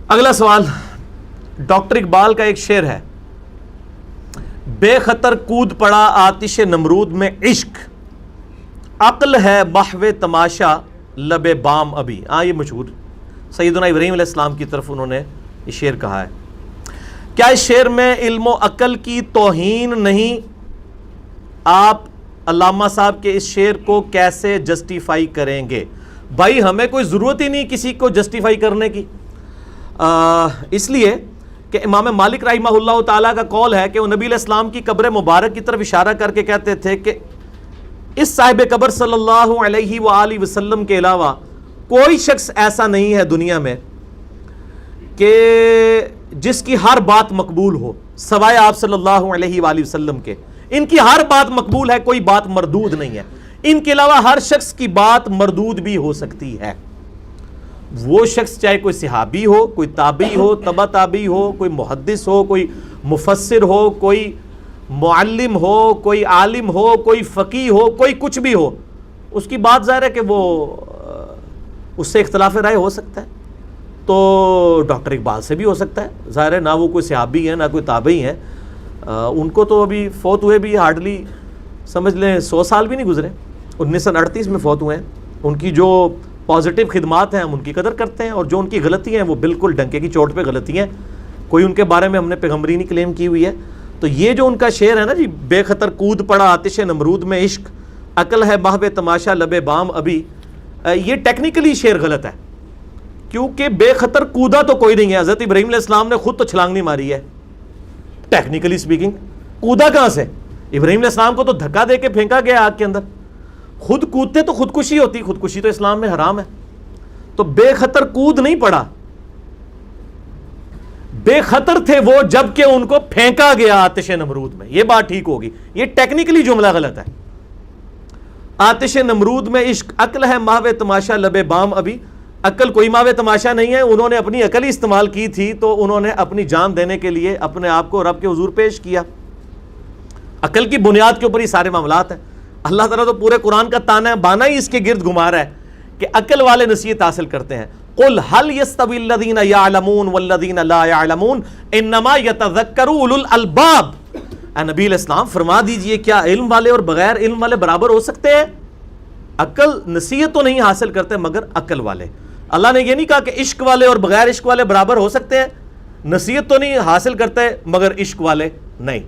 اگلا سوال ڈاکٹر اقبال کا ایک شعر ہے، بے خطر کود پڑا آتش نمرود میں عشق، عقل ہے محو تماشا لب بام ابھی. یہ مشہور سیدنا ابراہیم علیہ السلام کی طرف انہوں نے یہ شعر کہا ہے. کیا اس شعر میں علم و عقل کی توہین نہیں؟ آپ علامہ صاحب کے اس شعر کو کیسے جسٹیفائی کریں گے؟ بھائی ہمیں کوئی ضرورت ہی نہیں کسی کو جسٹیفائی کرنے کی، اس لیے کہ امام مالک رحمہ اللہ تعالیٰ کا قول ہے کہ وہ نبی علیہ السلام کی قبر مبارک کی طرف اشارہ کر کے کہتے تھے کہ اس صاحب قبر صلی اللہ علیہ وآلہ وسلم کے علاوہ کوئی شخص ایسا نہیں ہے دنیا میں کہ جس کی ہر بات مقبول ہو سوائے آپ صلی اللہ علیہ وآلہ وسلم کے. ان کی ہر بات مقبول ہے، کوئی بات مردود نہیں ہے. ان کے علاوہ ہر شخص کی بات مردود بھی ہو سکتی ہے. وہ شخص چاہے کوئی صحابی ہو، کوئی تابعی ہو، تبع تابعی ہو، کوئی محدث ہو، کوئی مفسر ہو، کوئی معلم ہو، کوئی عالم ہو، کوئی فقیہ ہو، کوئی کچھ بھی ہو، اس کی بات ظاہر ہے کہ وہ اس سے اختلاف رائے ہو سکتا ہے. تو ڈاکٹر اقبال سے بھی ہو سکتا ہے، ظاہر ہے نہ وہ کوئی صحابی ہے نہ کوئی تابعی ہیں. ان کو تو ابھی فوت ہوئے بھی ہارڈلی سمجھ لیں 100 سال بھی نہیں گزرے، 1938 میں فوت ہوئے ہیں. ان کی جو پازیٹیو خدمات ہیں ہم ان کی قدر کرتے ہیں، اور جو ان کی غلطی ہیں وہ بالکل ڈنکے کی چوٹ پہ غلطی ہیں. کوئی ان کے بارے میں ہم نے پیغمبری نہیں کلیم کی ہوئی ہے. تو یہ جو ان کا شعر ہے نا جی، بے خطر کود پڑا آتش نمرود میں عشق، عقل ہے محو تماشا لب بام ابھی، یہ ٹیکنیکلی شعر غلط ہے، کیونکہ بے خطر کودا تو کوئی نہیں ہے. حضرت ابراہیم علیہ السلام نے خود تو چھلانگ نہیں ماری ہے، ٹیکنیکلی سپیکنگ کودا کہاں سے؟ ابراہیم علیہ السلام کو تو دھکا دے کے پھینکا گیا آگ کے اندر. خود کودتے تو خودکشی ہوتی، خودکشی تو اسلام میں حرام ہے. تو بے خطر کود نہیں پڑا، بے خطر تھے وہ جب کہ ان کو پھینکا گیا آتش نمرود میں. یہ بات ٹھیک ہوگی، یہ ٹیکنیکلی جملہ غلط ہے. آتش نمرود میں عشق، عقل ہے محو تماشا لب بام ابھی. عقل کوئی محو تماشا نہیں ہے، انہوں نے اپنی عقل ہی استعمال کی تھی تو انہوں نے اپنی جان دینے کے لیے اپنے آپ کو رب کے حضور پیش کیا. عقل کی بنیاد کے اوپر یہ سارے معاملات ہیں. اللہ تعالیٰ تو پورے قرآن کا تانا بانا ہی اس کے گرد گھما رہا ہے کہ عقل والے نصیحت حاصل کرتے ہیں. قل هل يستوي الذين يعلمون والذين لا يعلمون انما يتذكر اولو الالباب. اے نبی علیہ السلام فرما دیجئے کیا علم والے اور بغیر علم والے برابر ہو سکتے ہیں؟ عقل نصیحت تو نہیں حاصل کرتے مگر عقل والے. اللہ نے یہ نہیں کہا کہ عشق والے اور بغیر عشق والے برابر ہو سکتے ہیں. نصیحت تو نہیں حاصل کرتے مگر عشق والے نہیں،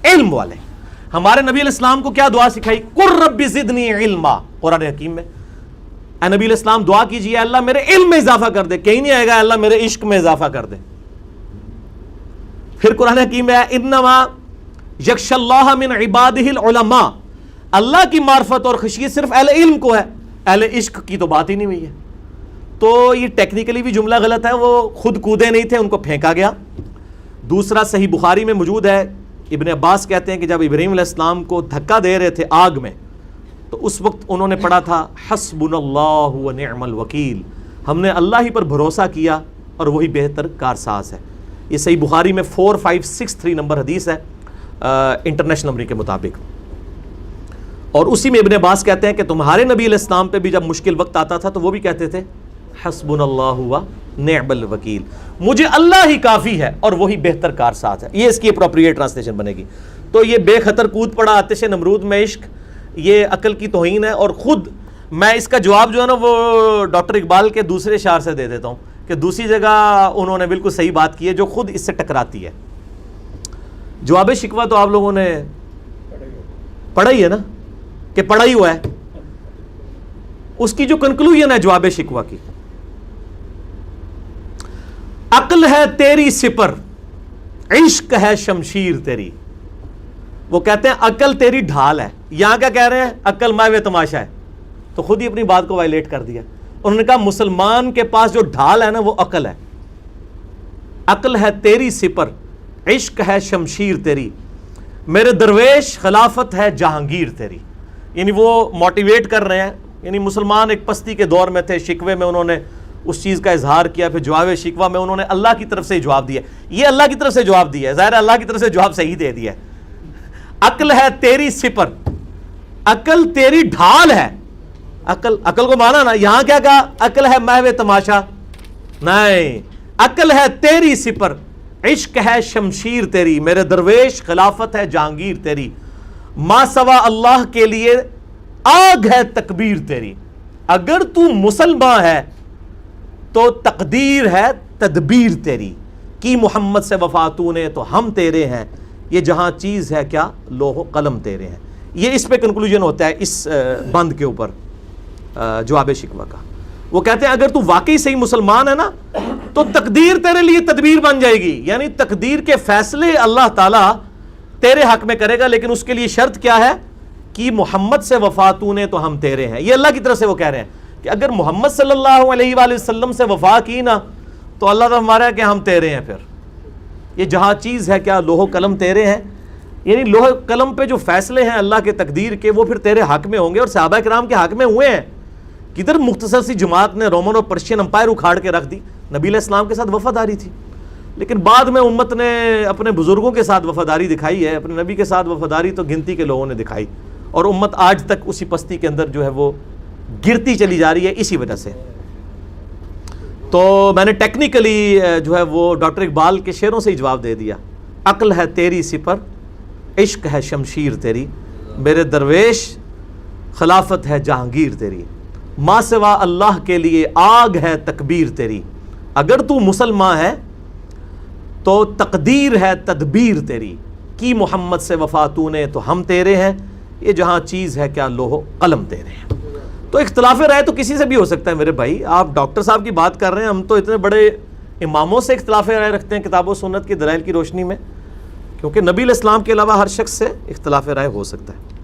علم والے. ہمارے نبی علیہ السلام کو کیا دعا سکھائی؟ قل رب زدنی علما. قرآن حکیم میں اے نبی علیہ السلام دعا کیجئے اللہ میرے علم میں اضافہ کر دے. کہیں نہیں آئے گا اللہ میرے عشق میں اضافہ کر دے. پھر قرآن حکیم میں انما یخشی اللہ من عبادہ العلماء. اللہ کی معرفت اور خشیت صرف اہل علم کو ہے، اہل عشق کی تو بات ہی نہیں ہوئی ہے. تو یہ ٹیکنیکلی بھی جملہ غلط ہے. وہ خود کودے نہیں تھے، ان کو پھینکا گیا. دوسرا صحیح بخاری میں موجود ہے، ابن عباس کہتے ہیں کہ جب ابراہیم علیہ السلام کو دھکا دے رہے تھے آگ میں تو اس وقت انہوں نے پڑھا تھا حسبنا اللہ و نعم الوکیل. ہم نے اللہ ہی پر بھروسہ کیا اور وہی بہتر کارساز ہے. یہ صحیح بخاری میں 4563 نمبر حدیث ہے انٹرنیشنل نمبر کے مطابق. اور اسی میں ابن عباس کہتے ہیں کہ تمہارے نبی علیہ السلام پہ بھی جب مشکل وقت آتا تھا تو وہ بھی کہتے تھے حسبنا اللہ و نعم الوکیل، مجھے اللہ ہی کافی ہے اور وہی بہتر کارساز ہے. یہ اس کی اپروپریٹ ٹرانسلیشن بنے گی. تو یہ بے خطر کود پڑا آتش نمرود میں عشق، یہ عقل کی توہین ہے. اور خود میں اس کا جواب جو ہے نا وہ ڈاکٹر اقبال کے دوسرے اشعار سے دے دیتا ہوں کہ دوسری جگہ انہوں نے بالکل صحیح بات کی ہے جو خود اس سے ٹکراتی ہے. جواب شکوہ تو آپ لوگوں نے پڑھا ہی ہے نا، کہ پڑھا ہی ہوا ہے. اس کی جو کنکلوژن ہے جواب شکوہ کی، عقل ہے تیری سپر، عشق ہے شمشیر تیری. وہ کہتے ہیں عقل تیری ڈھال ہے. یہاں کیا کہہ رہے ہیں؟ عقل محو تماشا ہے. تو خود ہی اپنی بات کو وائلیٹ کر دیا. انہوں نے کہا مسلمان کے پاس جو ڈھال ہے نا وہ عقل ہے. عقل ہے تیری سپر، عشق ہے شمشیر تیری، میرے درویش خلافت ہے جہانگیر تیری. یعنی وہ موٹیویٹ کر رہے ہیں. یعنی مسلمان ایک پستی کے دور میں تھے، شکوے میں انہوں نے اس چیز کا اظہار کیا. پھر جواب شکوہ میں انہوں نے اللہ کی طرف سے جواب دیا. یہ اللہ کی طرف سے جواب دیا ہے، ظاہر اللہ کی طرف سے جواب صحیح دے دیا ہے. عقل ہے تیری سپر، عقل تیری ڈھال ہے. عقل کو مانا نا، یہاں کیا کہا؟ عقل ہے محو تماشا. نہیں، عقل ہے تیری سپر، عشق ہے شمشیر تیری، میرے درویش خلافت ہے جہانگیر تیری، ما سوا اللہ کے لیے آگ ہے تکبیر تیری۔ اگر تو مسلمان ہے تو تقدیر ہے تدبیر تیری، کی محمد سے وفا تو نے تو ہم تیرے ہیں، یہ جہاں چیز ہے کیا لوح و قلم تیرے ہیں۔ یہ اس پہ کنکلوژن ہوتا ہے اس بند کے اوپر جواب شکوہ کا۔ وہ کہتے ہیں اگر تو واقعی صحیح مسلمان ہے نا تو تقدیر تیرے لیے تدبیر بن جائے گی، یعنی تقدیر کے فیصلے اللہ تعالیٰ تیرے حق میں کرے گا، لیکن اس کے لیے شرط کیا ہے کہ محمد سے وفا تو نے تو ہم تیرے ہیں۔ یہ اللہ کی طرف سے وہ کہہ رہے ہیں کہ اگر محمد صلی اللہ علیہ وآلہ وسلم سے وفا کی نا تو اللہ تعالیٰ ہمارا ہے کہ ہم تیرے ہیں، پھر یہ جہاں چیز ہے کیا لوح و قلم تیرے ہیں، یعنی لوح و قلم پہ جو فیصلے ہیں اللہ کے تقدیر کے وہ پھر تیرے حق میں ہوں گے، اور صحابہ کرام کے حق میں ہوئے ہیں۔ کدھر مختصر سی جماعت نے رومن اور پرشین امپائر اکھاڑ کے رکھ دی، نبی علیہ السلام کے ساتھ وفاداری تھی، لیکن بعد میں امت نے اپنے بزرگوں کے ساتھ وفاداری دکھائی ہے، اپنے نبی کے ساتھ وفاداری تو گنتی کے لوگوں نے دکھائی، اور امت آج تک اسی پستی کے اندر جو ہے وہ گرتی چلی جا رہی ہے اسی وجہ سے۔ تو میں نے ٹیکنیکلی جو ہے وہ ڈاکٹر اقبال کے شعروں سے ہی جواب دے دیا۔ عقل ہے تیری سپر، عشق ہے شمشیر تیری، میرے درویش خلافت ہے جہانگیر تیری، ما سوا اللہ کے لیے آگ ہے تکبیر تیری۔ اگر تو مسلمان ہے تو تقدیر ہے تدبیر تیری، کی محمد سے وفا تو نے تو ہم تیرے ہیں، یہ جہاں چیز ہے کیا لوح و قلم تیرے ہیں۔ تو اختلاف رائے تو کسی سے بھی ہو سکتا ہے میرے بھائی، آپ ڈاکٹر صاحب کی بات کر رہے ہیں، ہم تو اتنے بڑے اماموں سے اختلاف رائے رکھتے ہیں کتاب و سنت کی دلائل کی روشنی میں، کیونکہ نبی علیہ السلام کے علاوہ ہر شخص سے اختلاف رائے ہو سکتا ہے۔